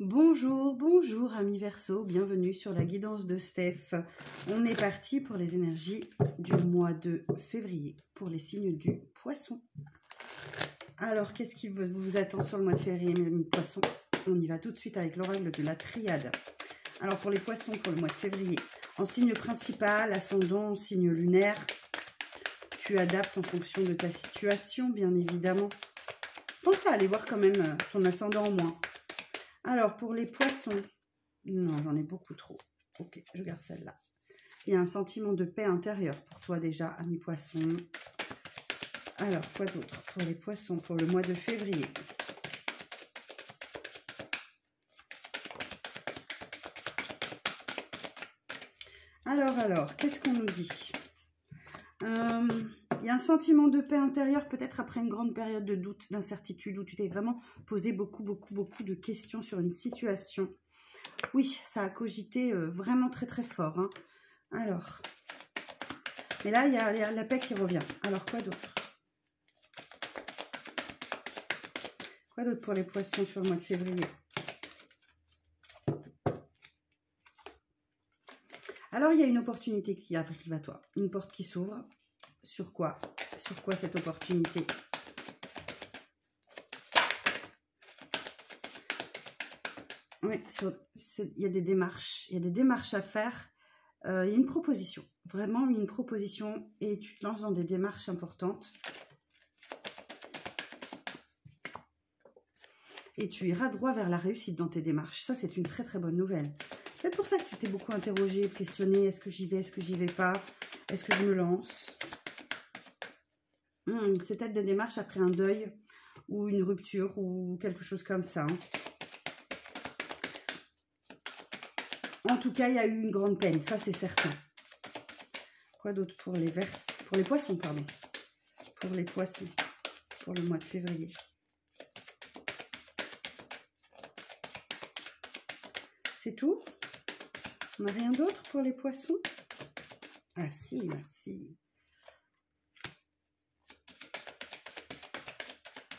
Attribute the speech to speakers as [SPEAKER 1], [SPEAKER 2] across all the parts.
[SPEAKER 1] Bonjour, bonjour amis Verseau, bienvenue sur la guidance de Steph. On est parti pour les énergies du mois de février, pour les signes du poisson. Alors, qu'est-ce qui vous attend sur le mois de février, mes amis poissons? On y va tout de suite avec l'oracle de la triade. Alors, pour les poissons, pour le mois de février, en signe principal, ascendant, signe lunaire, tu adaptes en fonction de ta situation, bien évidemment. Pense à aller voir quand même ton ascendant en moins. Alors, pour les poissons, non, j'en ai beaucoup trop. Ok, je garde celle-là. Il y a un sentiment de paix intérieure pour toi déjà, ami poisson. Alors, quoi d'autre pour les poissons, pour le mois de février? Alors, qu'est-ce qu'on nous dit? Il y a un sentiment de paix intérieure, peut-être après une grande période de doute, d'incertitude, où tu t'es vraiment posé beaucoup de questions sur une situation. Oui, ça a cogité vraiment très fort. Hein. Alors, mais là, il y a la paix qui revient. Alors, quoi d'autre? Quoi d'autre pour les poissons sur le mois de février? Alors, il y a une opportunité qui arrive à toi. Une porte qui s'ouvre. Sur quoi? Sur quoi cette opportunité? Oui, il y a des démarches. Il y a des démarches à faire. Il y a une proposition. Vraiment une proposition. Et tu te lances dans des démarches importantes. Et tu iras droit vers la réussite dans tes démarches. Ça, c'est une très bonne nouvelle. C'est peut-être pour ça que tu t'es beaucoup interrogé, questionné. Est-ce que j'y vais? Est-ce que j'y vais pas? Est-ce que je me lance? C'est peut-être des démarches après un deuil ou une rupture ou quelque chose comme ça. Hein. En tout cas, il y a eu une grande peine, ça c'est certain. Quoi d'autre pour les pour les poissons, pardon. Pour les poissons, pour le mois de février. C'est tout? On n'a rien d'autre pour les poissons? Ah si, merci.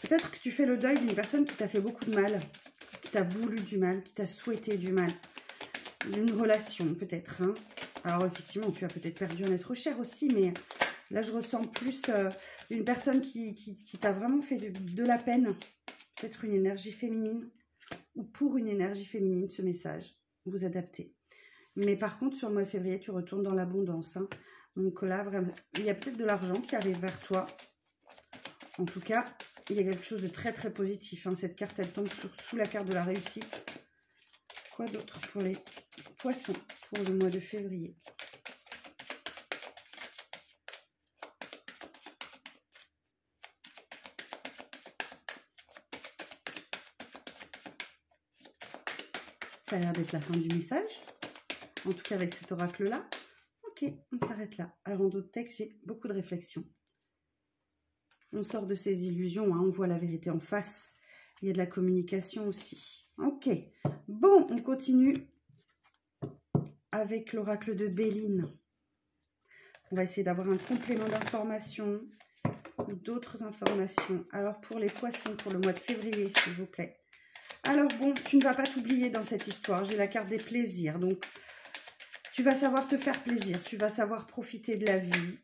[SPEAKER 1] Peut-être que tu fais le deuil d'une personne qui t'a fait beaucoup de mal, qui t'a voulu du mal, qui t'a souhaité du mal. Une relation, peut-être. Hein. Alors, effectivement, tu as peut-être perdu un être cher aussi, mais là, je ressens plus une personne qui t'a vraiment fait de la peine. Peut-être une énergie féminine, ou pour une énergie féminine, ce message. Vous adaptez. Mais par contre, sur le mois de février, tu retournes dans l'abondance. Hein. Donc là, vraiment, il y a peut-être de l'argent qui arrive vers toi. En tout cas, il y a quelque chose de très positif. Hein. Cette carte, elle tombe sous la carte de la réussite. Quoi d'autre pour les poissons pour le mois de février? Ça a l'air d'être la fin du message. En tout cas, avec cet oracle-là. Ok, on s'arrête là. Alors, en d'autres textes, j'ai beaucoup de réflexions. On sort de ces illusions, hein, on voit la vérité en face. Il y a de la communication aussi. Ok, bon, on continue avec l'oracle de Béline. On va essayer d'avoir un complément d'informations ou d'autres informations. Alors, pour les poissons, pour le mois de février, s'il vous plaît. Alors, bon, tu ne vas pas t'oublier dans cette histoire. J'ai la carte des plaisirs. Donc, tu vas savoir te faire plaisir. Tu vas savoir profiter de la vie.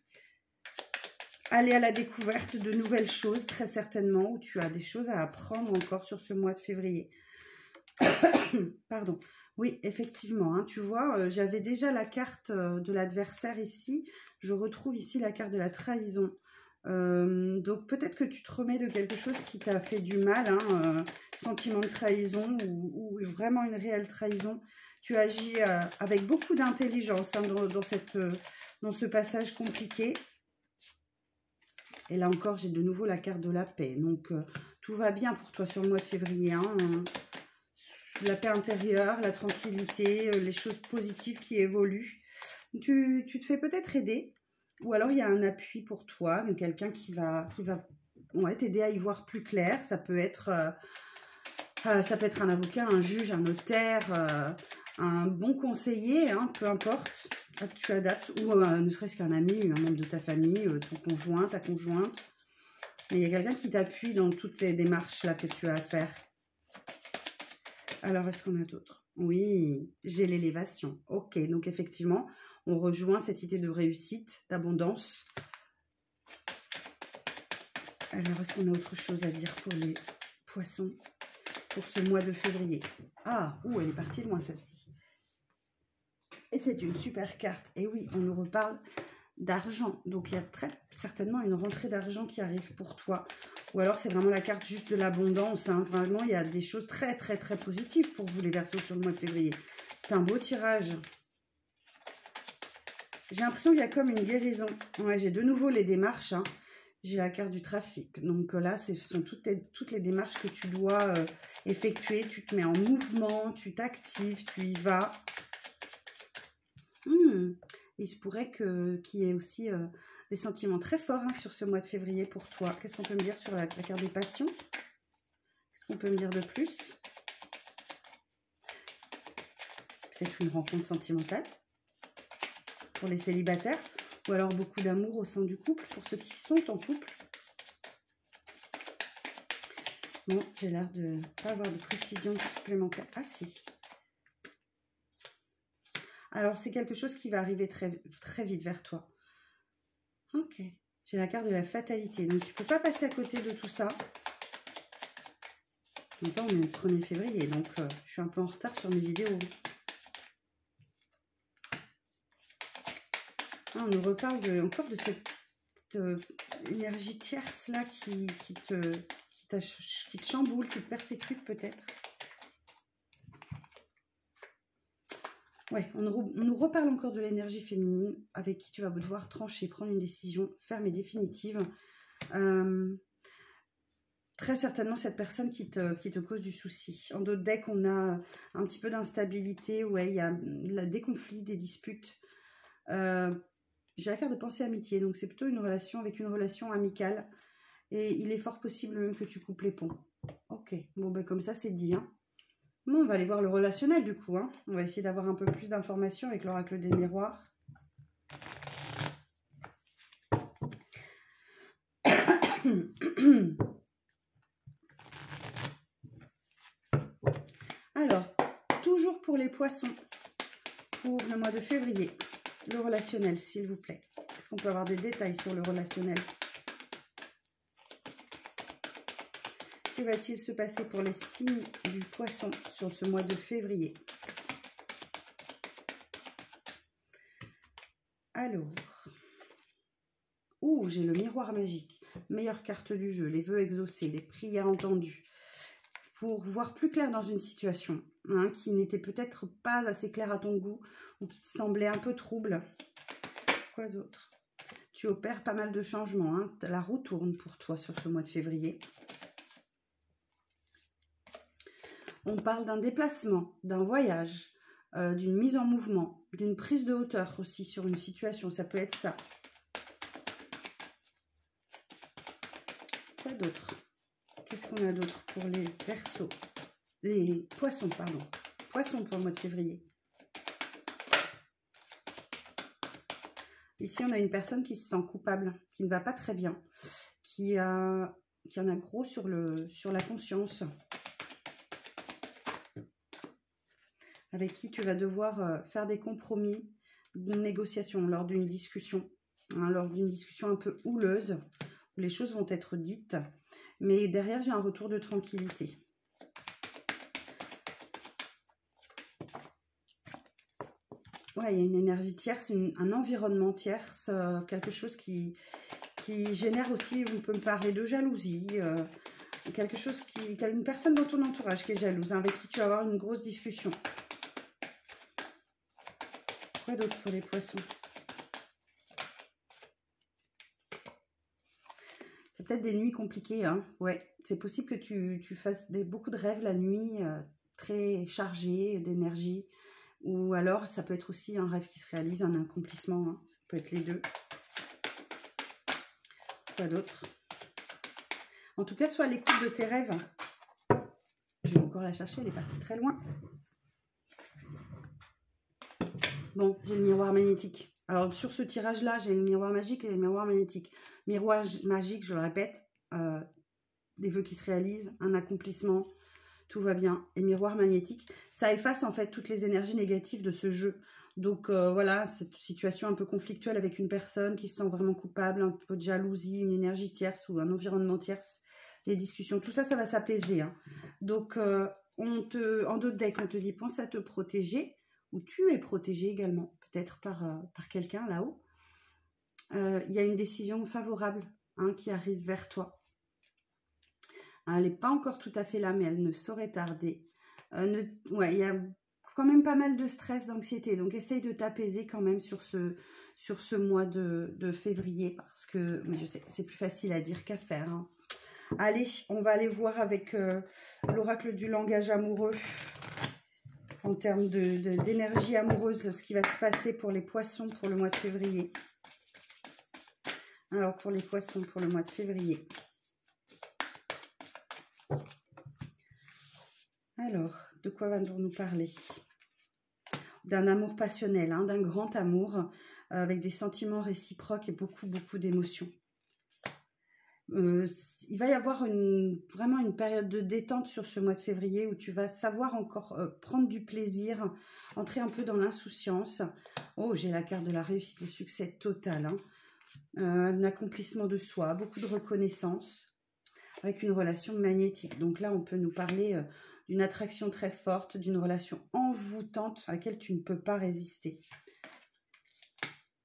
[SPEAKER 1] Aller à la découverte de nouvelles choses, très certainement, où tu as des choses à apprendre encore sur ce mois de février. Pardon. Oui, effectivement, hein, tu vois, j'avais déjà la carte de l'adversaire ici. Je retrouve ici la carte de la trahison. Donc, peut-être que tu te remets de quelque chose qui t'a fait du mal, hein, sentiment de trahison ou vraiment une réelle trahison. Tu agis avec beaucoup d'intelligence hein, dans ce passage compliqué. Et là encore, j'ai de nouveau la carte de la paix. Donc, tout va bien pour toi sur le mois de février. Hein. La paix intérieure, la tranquillité, les choses positives qui évoluent. Tu te fais peut-être aider. Ou alors, il y a un appui pour toi. Quelqu'un qui va t'aider à y voir plus clair. Ça peut être un avocat, un juge, un notaire, un bon conseiller, hein, peu importe. Tu adaptes, ou ne serait-ce qu'un ami, un membre de ta famille, ton conjoint, ta conjointe. Mais il y a quelqu'un qui t'appuie dans toutes ces démarches-là que tu as à faire. Alors, est-ce qu'on a d'autres? Oui, j'ai l'élévation. Ok, donc effectivement, on rejoint cette idée de réussite, d'abondance. Alors, est-ce qu'on a autre chose à dire pour les poissons pour ce mois de février? Ah, elle est partie loin celle-ci. Et c'est une super carte. Et oui, on nous reparle d'argent. Donc, il y a très certainement une rentrée d'argent qui arrive pour toi. Ou alors, c'est vraiment la carte juste de l'abondance. Hein. Vraiment, il y a des choses très, très, très positives pour vous, les Verseaux, sur le mois de février. C'est un beau tirage. J'ai l'impression qu'il y a comme une guérison. Ouais, j'ai de nouveau les démarches. Hein. J'ai la carte du trafic. Donc là, ce sont toutes les démarches que tu dois effectuer. Tu te mets en mouvement, tu t'actives, tu y vas. Il se pourrait qu'il y ait aussi des sentiments très forts hein, sur ce mois de février pour toi. Qu'est-ce qu'on peut me dire sur la carte des passions? Qu'est-ce qu'on peut me dire de plus? Peut-être une rencontre sentimentale pour les célibataires. Ou alors beaucoup d'amour au sein du couple, pour ceux qui sont en couple. Bon, j'ai l'air de ne pas avoir de précision supplémentaire. Ah si. Alors, c'est quelque chose qui va arriver très, très vite vers toi. Ok. J'ai la carte de la fatalité. Donc, tu ne peux pas passer à côté de tout ça. En même temps, on est le 1er février. Donc, je suis un peu en retard sur mes vidéos. On nous reparle encore de cette énergie tierce là qui te chamboule, qui te persécute peut-être. Ouais, on nous reparle encore de l'énergie féminine avec qui tu vas devoir trancher, prendre une décision ferme et définitive. Très certainement cette personne qui te cause du souci. En d'autres decks, on a un petit peu d'instabilité, ouais, il y a des conflits, des disputes. J'ai la carte de pensée amitié, donc c'est plutôt une relation avec une relation amicale. Et il est fort possible même que tu coupes les ponts. Ok, bon ben comme ça c'est dit. Hein. Bon, on va aller voir le relationnel du coup. Hein. On va essayer d'avoir un peu plus d'informations avec l'oracle des miroirs. Alors, toujours pour les poissons, pour le mois de février, le relationnel s'il vous plaît. Est-ce qu'on peut avoir des détails sur le relationnel? Que va-t-il se passer pour les signes du poisson sur ce mois de février? Alors, j'ai le miroir magique. Meilleure carte du jeu, les vœux exaucés, les prières entendues. Pour voir plus clair dans une situation hein, qui n'était peut-être pas assez claire à ton goût ou qui te semblait un peu trouble. Quoi d'autre? Tu opères pas mal de changements. Hein. La roue tourne pour toi sur ce mois de février. On parle d'un déplacement, d'un voyage, d'une mise en mouvement, d'une prise de hauteur aussi sur une situation. Ça peut être ça. Quoi d'autre? Qu'est-ce qu'on a d'autre pour les Verseaux? Les poissons, pardon. Poissons pour le mois de février. Ici, on a une personne qui se sent coupable, qui ne va pas très bien, qui en a gros sur la conscience. Avec qui tu vas devoir faire des compromis, de négociation lors d'une discussion. Hein, lors d'une discussion un peu houleuse, où les choses vont être dites. Mais derrière, j'ai un retour de tranquillité. Ouais, il y a une énergie tierce, un environnement tierce, quelque chose qui génère aussi, on peut me parler de jalousie, quelque chose une personne dans ton entourage qui est jalouse, hein, avec qui tu vas avoir une grosse discussion. Quoi d'autre pour les poissons? C'est peut-être des nuits compliquées, hein. Ouais, c'est possible que tu fasses beaucoup de rêves la nuit, très chargés d'énergie. Ou alors, ça peut être aussi un rêve qui se réalise, un accomplissement. Hein. Ça peut être les deux. Quoi d'autre? En tout cas, sois à l'écoute de tes rêves. Je vais encore la chercher, elle est partie très loin. Bon, j'ai le miroir magnétique. Alors, sur ce tirage-là, j'ai le miroir magique et le miroir magnétique. Miroir magique, je le répète, des vœux qui se réalisent, un accomplissement. tout va bien. Et miroir magnétique, ça efface en fait toutes les énergies négatives de ce jeu. Donc voilà, cette situation un peu conflictuelle avec une personne qui se sent vraiment coupable, un peu de jalousie, une énergie tierce ou un environnement tierce, les discussions, tout ça, ça va s'apaiser. Hein. Donc en d'autres decks, on te dit pense à te protéger, ou tu es protégé également, peut-être par quelqu'un là-haut. Il y a une décision favorable hein, qui arrive vers toi. Elle n'est pas encore tout à fait là, mais elle ne saurait tarder. Ouais, il y a quand même pas mal de stress, d'anxiété. Donc, essaye de t'apaiser quand même sur ce mois de février. Parce que, mais je sais, c'est plus facile à dire qu'à faire. Hein. Allez, on va aller voir avec l'oracle du langage amoureux. En termes d'énergie amoureuse, ce qui va se passer pour les poissons pour le mois de février. Alors, pour les poissons pour le mois de février. Alors, de quoi va-t-on nous parler? D'un amour passionnel, hein, d'un grand amour, avec des sentiments réciproques et beaucoup d'émotions. Il va y avoir vraiment une période de détente sur ce mois de février où tu vas savoir encore prendre du plaisir, entrer un peu dans l'insouciance. Oh, j'ai la carte de la réussite, le succès total. Hein. Un accomplissement de soi, beaucoup de reconnaissance, avec une relation magnétique. Donc là, on peut nous parler d'une attraction très forte, d'une relation envoûtante à laquelle tu ne peux pas résister.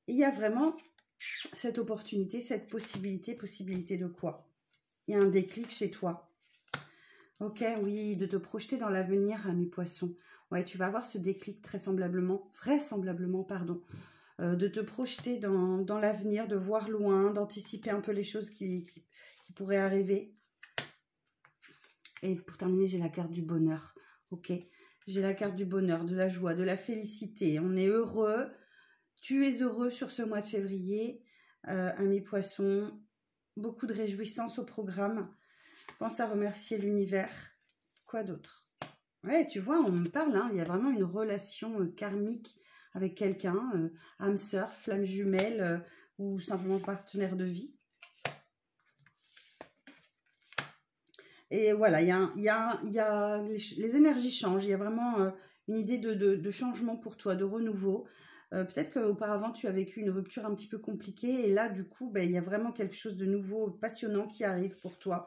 [SPEAKER 1] Il y a vraiment cette opportunité, cette possibilité de quoi? Il y a un déclic chez toi. Ok, oui, de te projeter dans l'avenir, mes poissons. Ouais, tu vas avoir ce déclic vraisemblablement, pardon. De te projeter dans l'avenir, de voir loin, d'anticiper un peu les choses qui pourraient arriver. Et pour terminer, j'ai la carte du bonheur. Ok, j'ai la carte du bonheur, de la joie, de la félicité. On est heureux. Tu es heureux sur ce mois de février, mes poissons. Beaucoup de réjouissance au programme. Pense à remercier l'univers. Quoi d'autre? Ouais, tu vois, on me parle. Hein, il y a vraiment une relation karmique avec quelqu'un, âme sœur, flamme jumelle ou simplement partenaire de vie. Et voilà, les énergies changent. Il y a vraiment une idée de changement pour toi, de renouveau. Peut-être qu'auparavant, tu as vécu une rupture un petit peu compliquée. Et là, du coup, il y a vraiment quelque chose de nouveau, passionnant qui arrive pour toi.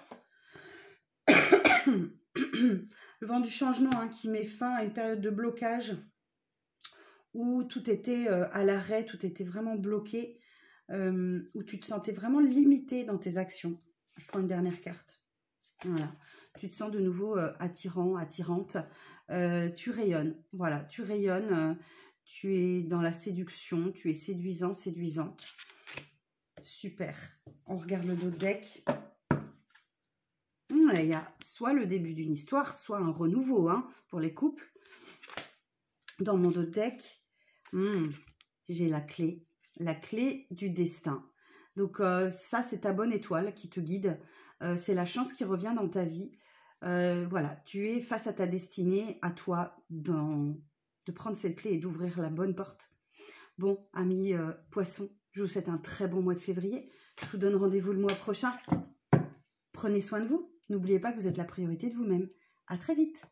[SPEAKER 1] Le vent du changement hein, qui met fin à une période de blocage où tout était à l'arrêt, tout était vraiment bloqué, où tu te sentais vraiment limité dans tes actions. Je prends une dernière carte. Voilà, tu te sens de nouveau attirant, attirante. Tu rayonnes, voilà, tu rayonnes. Tu es dans la séduction, tu es séduisant, séduisante. Super. On regarde le dos de deck. Il y a soit le début d'une histoire, soit un renouveau hein, pour les couples. Dans mon dos de deck, j'ai la clé du destin. Donc ça, c'est ta bonne étoile qui te guide. C'est la chance qui revient dans ta vie. Voilà, tu es face à ta destinée, à toi de prendre cette clé et d'ouvrir la bonne porte. Bon, amis poissons, je vous souhaite un très bon mois de février. Je vous donne rendez-vous le mois prochain. Prenez soin de vous. N'oubliez pas que vous êtes la priorité de vous-même. À très vite.